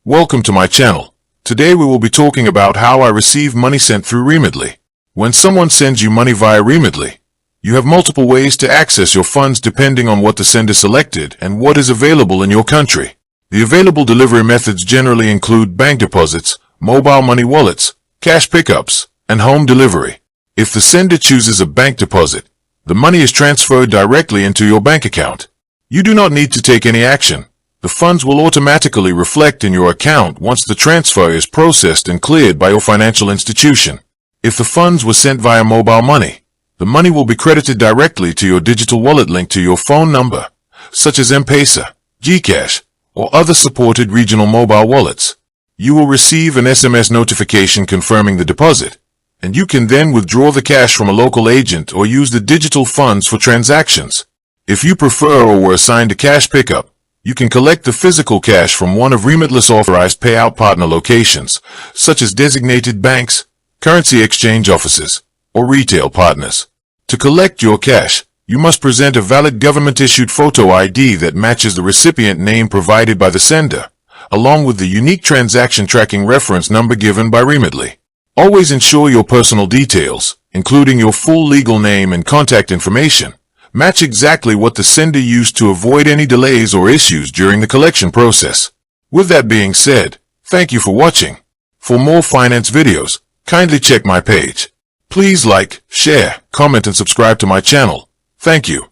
Welcome to my channel. Today we will be talking about how I receive money sent through Remitly. When someone sends you money via Remitly, you have multiple ways to access your funds depending on what the sender selected and what is available in your country. The available delivery methods generally include bank deposits, mobile money wallets, cash pickups, and home delivery. If the sender chooses a bank deposit, the money is transferred directly into your bank account. You do not need to take any action. The funds will automatically reflect in your account once the transfer is processed and cleared by your financial institution. If the funds were sent via mobile money, the money will be credited directly to your digital wallet linked to your phone number, such as M-Pesa, GCash, or other supported regional mobile wallets. You will receive an SMS notification confirming the deposit, and you can then withdraw the cash from a local agent or use the digital funds for transactions. If you prefer or were assigned a cash pickup, you can collect the physical cash from one of Remitly's authorized payout partner locations, such as designated banks, currency exchange offices, or retail partners. To collect your cash, you must present a valid government-issued photo ID that matches the recipient name provided by the sender, along with the unique transaction tracking reference number given by Remitly. Always ensure your personal details, including your full legal name and contact information, match exactly what the sender used to avoid any delays or issues during the collection process. With that being said, thank you for watching. For more finance videos, kindly check my page. Please like, share, comment and subscribe to my channel. Thank you.